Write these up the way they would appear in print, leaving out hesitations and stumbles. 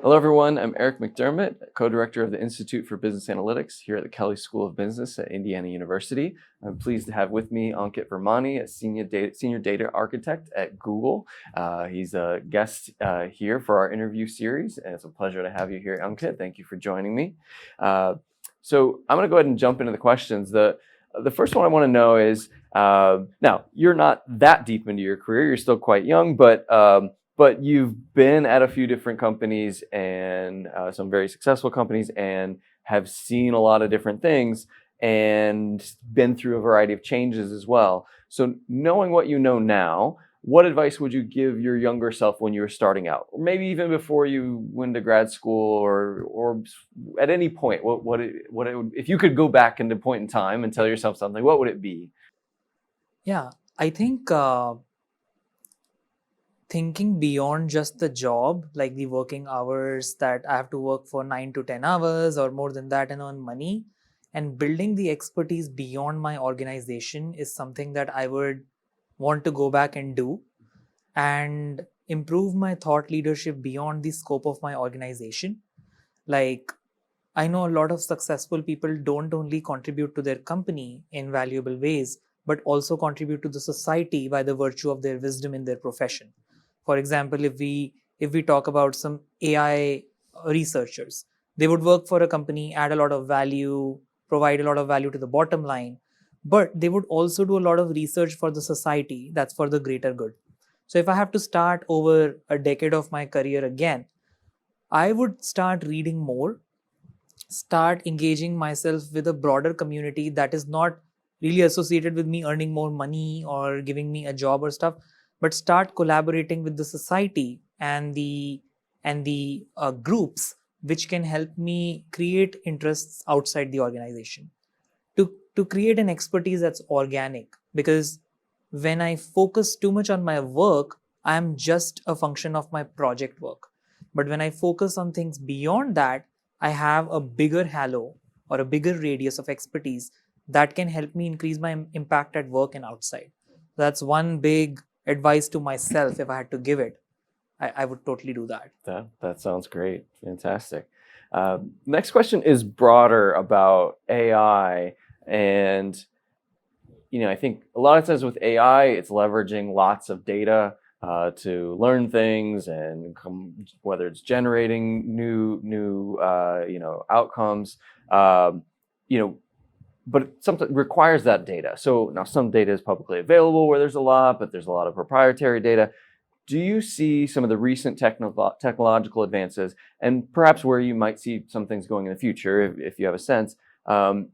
Hello, everyone. I'm Eric McDermott, co-director of the Institute for Business Analytics here at the Kelley School of Business at Indiana University. I'm pleased to have with me Ankit Virmani, a senior data architect at Google. He's a guest here for our interview series, and it's a pleasure to have you here, Ankit. Thank you for joining me. So I'm going to go ahead and jump into the questions. The first one I want to know is, now, you're not that deep into your career. You're still quite young, but you've been at a few different companies and some very successful companies and have seen a lot of different things and been through a variety of changes as well. So knowing what you know now, what advice would you give your younger self when you were starting out? Or maybe even before you went to grad school or at any point, if you could go back into a point in time and tell yourself something, what would it be? Yeah, I think thinking beyond just the job, like the working hours that I have to work for 9 to 10 hours or more than that and earn money, and building the expertise beyond my organization is something that I would want to go back and do and improve my thought leadership beyond the scope of my organization. Like, I know a lot of successful people don't only contribute to their company in valuable ways, but also contribute to the society by the virtue of their wisdom in their profession. For example, if we talk about some AI researchers, they would work for a company, add a lot of value, provide a lot of value to the bottom line, but they would also do a lot of research for the society that's for the greater good. So if I have to start over a decade of my career again, I would start reading more, start engaging myself with a broader community that is not really associated with me earning more money or giving me a job or stuff, but start collaborating with the society and the groups which can help me create interests outside the organization to create an expertise that's organic. Because when I focus too much on my work, I am just a function of my project work. But when I focus on things beyond that, I have a bigger halo or a bigger radius of expertise that can help me increase my impact at work and outside. That's one big advice to myself. If I had to give it, I would totally do that. That sounds great. Fantastic. Next question is broader about AI. And, I think a lot of times with AI, it's leveraging lots of data to learn things and whether it's generating new outcomes, but it sometimes requires that data. So now some data is publicly available where there's a lot, but there's a lot of proprietary data. Do you see some of the recent technological advances, and perhaps where you might see some things going in the future, if you have a sense,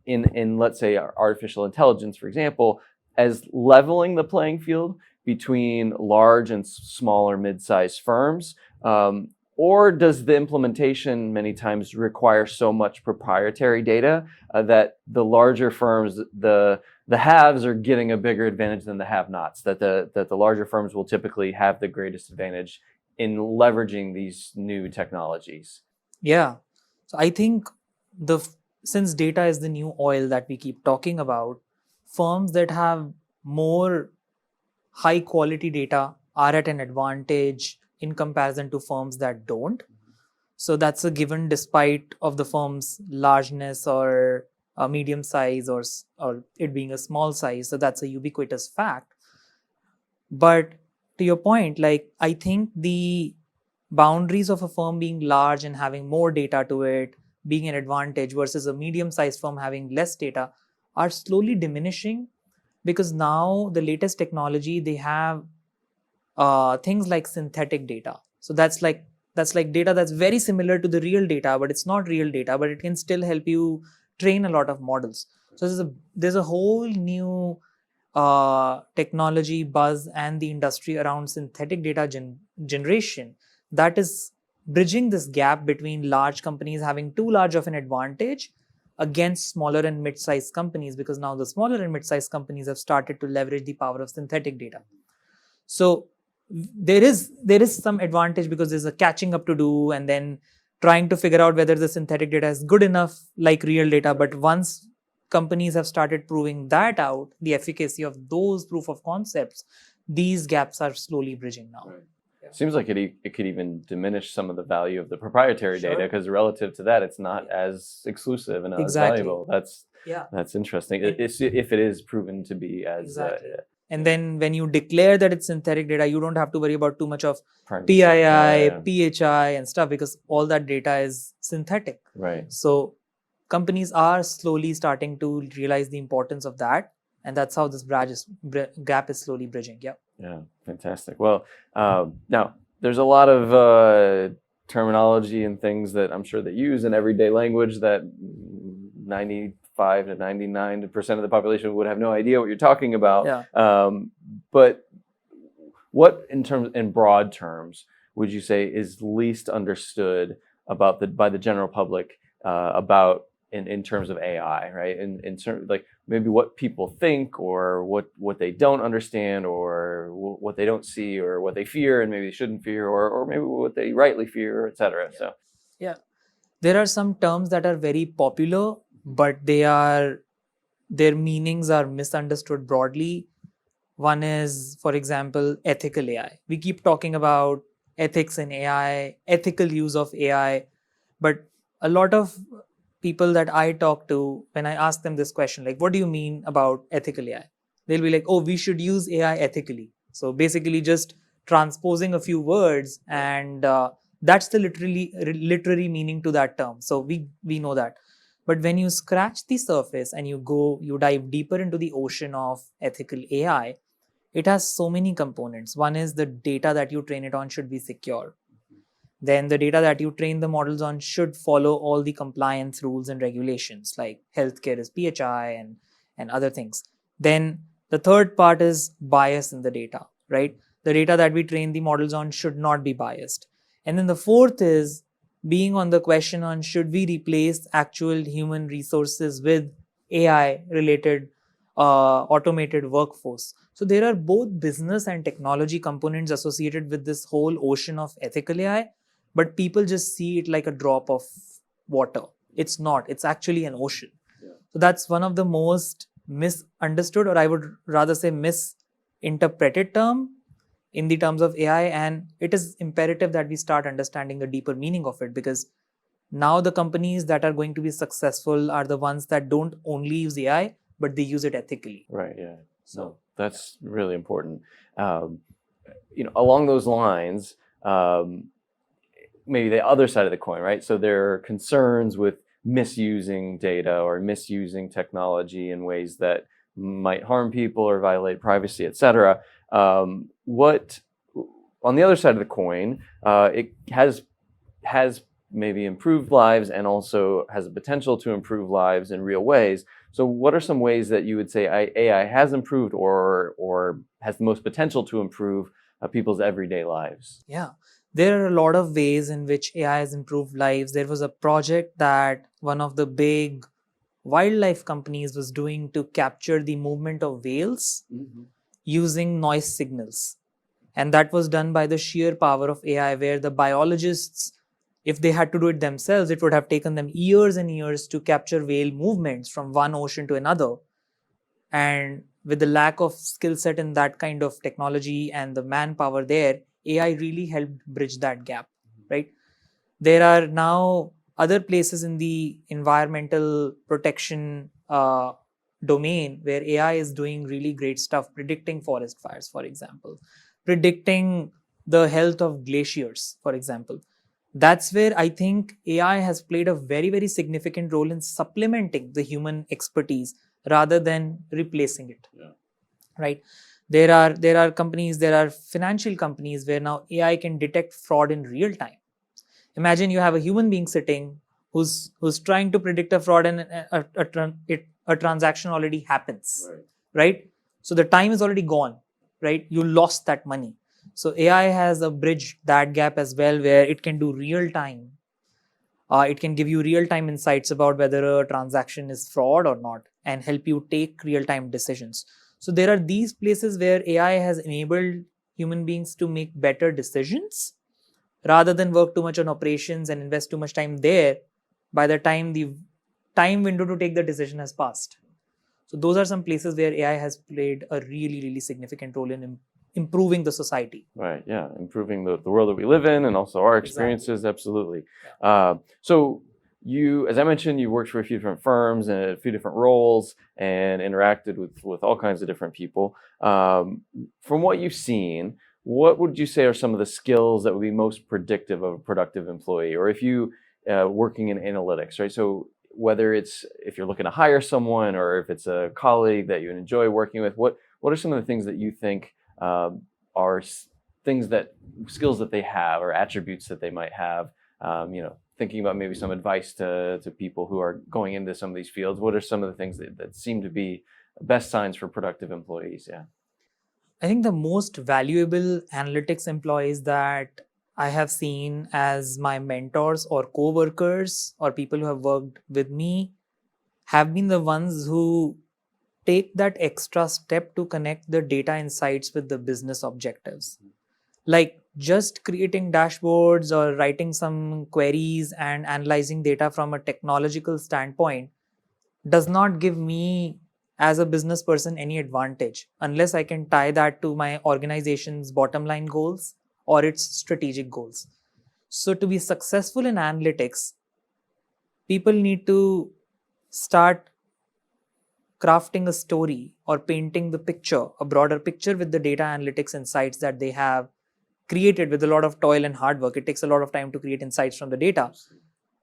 in let's say artificial intelligence, for example, as leveling the playing field between large and smaller mid-sized firms? Or does the implementation many times require so much proprietary data that the larger firms, the haves are getting a bigger advantage than the have-nots, that the larger firms will typically have the greatest advantage in leveraging these new technologies? Yeah. So I think the since data is the new oil that we keep talking about, firms that have more high quality data are at an advantage in comparison to firms that don't. So that's a given despite of the firm's largeness or a medium size or it being a small size. So that's a ubiquitous fact. But to your point, like, I think the boundaries of a firm being large and having more data to it being an advantage versus a medium sized firm having less data are slowly diminishing, because now the latest technology, they have things like synthetic data. So that's like data that's very similar to the real data, but it's not real data, but it can still help you train a lot of models. So there's a whole new technology buzz and the industry around synthetic data generation that is bridging this gap between large companies having too large of an advantage against smaller and mid-sized companies, because now the smaller and mid-sized companies have started to leverage the power of synthetic data. So there is some advantage because there's a catching up to do, and then trying to figure out whether the synthetic data is good enough like real data. But once companies have started proving that out, the efficacy of those proof of concepts, these gaps are slowly bridging now. Right. Seems like it could even diminish some of the value of the proprietary Sure. data, because relative to that, it's not Yeah. as exclusive and not as Exactly. valuable. That's interesting. And- If it is proven to be as Exactly. And then when you declare that it's synthetic data, you don't have to worry about too much of privacy. PII, PHI, and stuff, because all that data is synthetic. Right. So companies are slowly starting to realize the importance of that, and that's how this gap is slowly bridging. Yeah. Yeah, fantastic. Well, now there's a lot of terminology and things that I'm sure that you use in everyday language that 95 to 99% of the population would have no idea what you're talking about. Yeah. But what, in broad terms, would you say is least understood by the general public about in terms of AI, right? In terms, like, maybe what people think, or what they don't understand, or what they don't see, or what they fear and maybe they shouldn't fear, or maybe what they rightly fear, etc. Yeah. So Yeah, there are some terms that are very popular, but their meanings are misunderstood broadly. One is, for example, ethical AI. We keep talking about ethics in AI, ethical use of AI, but a lot of people that I talk to, when I ask them this question, like, what do you mean about ethical AI? They'll be like, oh, we should use AI ethically. So basically just transposing a few words, and that's the literary meaning to that term. So we know that. But when you scratch the surface and you dive deeper into the ocean of ethical AI, it has so many components. One is the data that you train it on should be secure. Then the data that you train the models on should follow all the compliance rules and regulations, like healthcare is PHI and other things. Then the third part is bias in the data, right? The data that we train the models on should not be biased. And then the fourth is being on the question on, should we replace actual human resources with AI related automated workforce? So there are both business and technology components associated with this whole ocean of ethical AI, but people just see it like a drop of water. It's not. It's actually an ocean. Yeah. So that's one of the most misunderstood, or I would rather say misinterpreted term in the terms of AI, and it is imperative that we start understanding the deeper meaning of it, because now the companies that are going to be successful are the ones that don't only use AI, but they use it ethically. Right. Yeah. So that's really important. Along those lines, maybe the other side of the coin, right? So there are concerns with misusing data or misusing technology in ways that might harm people or violate privacy, etc. What, on the other side of the coin, it has maybe improved lives and also has the potential to improve lives in real ways. So what are some ways that you would say AI has improved or has the most potential to improve people's everyday lives? Yeah, there are a lot of ways in which AI has improved lives. There was a project that one of the big wildlife companies was doing to capture the movement of whales using noise signals. And that was done by the sheer power of AI, where the biologists, if they had to do it themselves, it would have taken them years and years to capture whale movements from one ocean to another. And with the lack of skill set in that kind of technology and the manpower there, AI really helped bridge that gap, right? There are now other places in the environmental protection domain where AI is doing really great stuff, predicting forest fires, for example, predicting the health of glaciers, for example. That's where I think AI has played a very, very significant role in supplementing the human expertise rather than replacing it. Yeah. Right? There are companies, there are financial companies where now AI can detect fraud in real time. Imagine you have a human being sitting who's trying to predict a fraud, and a transaction already happens, right? So the time is already gone, right? You lost that money. So AI has a bridge that gap as well, where it can do real time. It can give you real time insights about whether a transaction is fraud or not, and help you take real time decisions. So there are these places where AI has enabled human beings to make better decisions rather than work too much on operations and invest too much time there by the time the time window to take the decision has passed. So those are some places where AI has played a really, really significant role in improving the society. Right. Yeah. Improving the world that we live in and also our experiences. Absolutely. So you, as I mentioned, you worked for a few different firms and a few different roles and interacted with all kinds of different people. From what you've seen, what would you say are some of the skills that would be most predictive of a productive employee? Or if you working in analytics, right? So whether it's if you're looking to hire someone or if it's a colleague that you enjoy working with, what are some of the things that you think are things that skills that they have or attributes that they might have? Thinking about maybe some advice to people who are going into some of these fields. What are some of the things that seem to be best signs for productive employees? Yeah. I think the most valuable analytics employees that I have seen as my mentors or co-workers or people who have worked with me have been the ones who take that extra step to connect the data insights with the business objectives. Like just creating dashboards or writing some queries and analyzing data from a technological standpoint does not give me as a business person any advantage unless I can tie that to my organization's bottom line goals or its strategic goals. So to be successful in analytics, people need to start crafting a story or painting the picture, a broader picture with the data analytics insights that they have created with a lot of toil and hard work. It takes a lot of time to create insights from the data.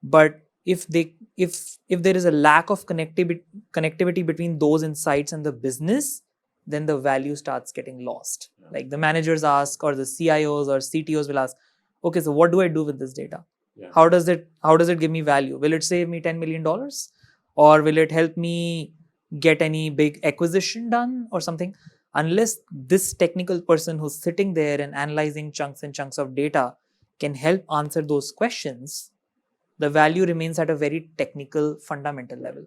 But if there is a lack of connectivity between those insights and the business, then the value starts getting lost. Like the managers ask, or the CIOs or CTOs will ask, okay, so what do I do with this data? How does it give me value? Will it save me $10 million? Or will it help me get any big acquisition done or something? Unless this technical person who's sitting there and analyzing chunks and chunks of data can help answer those questions, the value remains at a very technical, fundamental level.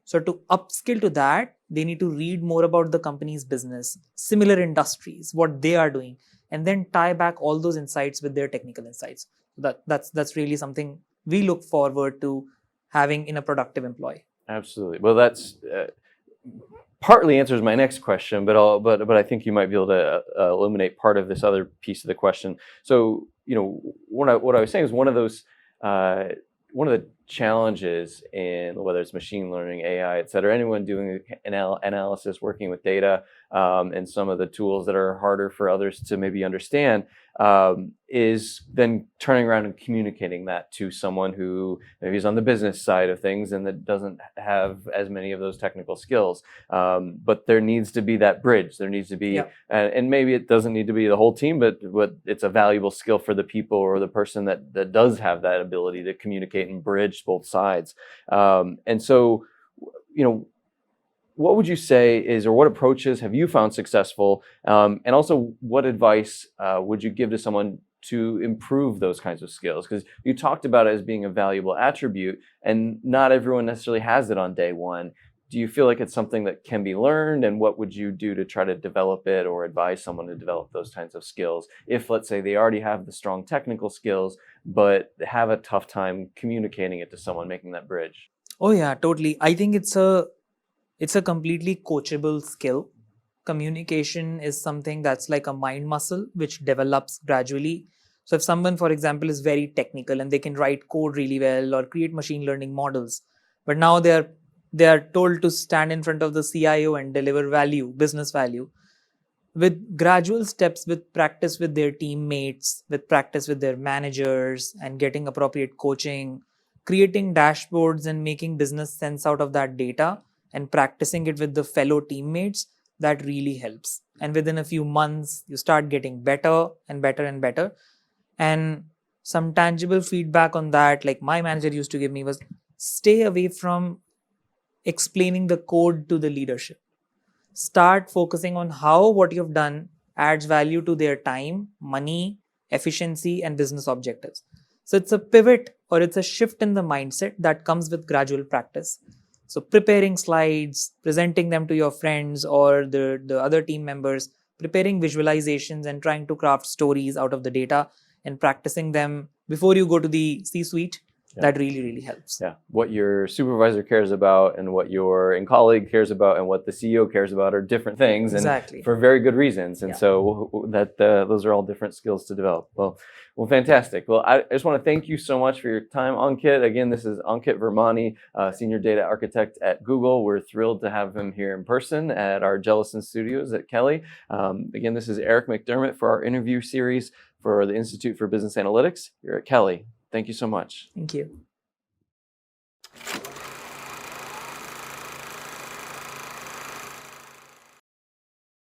So to upskill to that, they need to read more about the company's business, similar industries, what they are doing, and then tie back all those insights with their technical insights. That's really something we look forward to having in a productive employee. Absolutely. Well, that's partly answers my next question, but I think you might be able to eliminate part of this other piece of the question. So, what I was saying is one of the challenges in whether it's machine learning, AI, et cetera, anyone doing analysis, working with data, and some of the tools that are harder for others to maybe understand, is then turning around and communicating that to someone who maybe is on the business side of things and that doesn't have as many of those technical skills. But there needs to be that bridge. There needs to be, and maybe it doesn't need to be the whole team, but it's a valuable skill for the people or the person that does have that ability to communicate and bridge both sides. And so, what would you say is, or what approaches have you found successful? And also, what advice would you give to someone to improve those kinds of skills? Because you talked about it as being a valuable attribute, and not everyone necessarily has it on day one. Do you feel like it's something that can be learned? And what would you do to try to develop it or advise someone to develop those kinds of skills? If, let's say, they already have the strong technical skills, but have a tough time communicating it to someone, making that bridge. Oh yeah, totally. I think it's a completely coachable skill. Communication is something that's like a mind muscle which develops gradually. So if someone, for example, is very technical and they can write code really well or create machine learning models, but now they are told to stand in front of the CIO and deliver value, business value, with gradual steps, with practice with their teammates, with practice with their managers, and getting appropriate coaching, creating dashboards and making business sense out of that data and practicing it with the fellow teammates, that really helps. And within a few months, you start getting better and better and better. And some tangible feedback on that, like my manager used to give me, was stay away from explaining the code to the leadership. Start focusing on how what you've done adds value to their time, money, efficiency, and business objectives. So it's a pivot or it's a shift in the mindset that comes with gradual practice. So preparing slides, presenting them to your friends or the other team members, preparing visualizations and trying to craft stories out of the data and practicing them before you go to the C-suite that really, really helps. Yeah, what your supervisor cares about and what your colleague cares about and what the CEO cares about are different things, Exactly. and for very good reasons. And Yeah. so that those are all different skills to develop. Well, fantastic. Well, I just want to thank you so much for your time, Ankit. Again, this is Ankit Virmani, Senior Data Architect at Google. We're thrilled to have him here in person at our Jellison Studios at Kelly. Again, this is Eric McDermott for our interview series for the Institute for Business Analytics here at Kelly. Thank you so much. Thank you.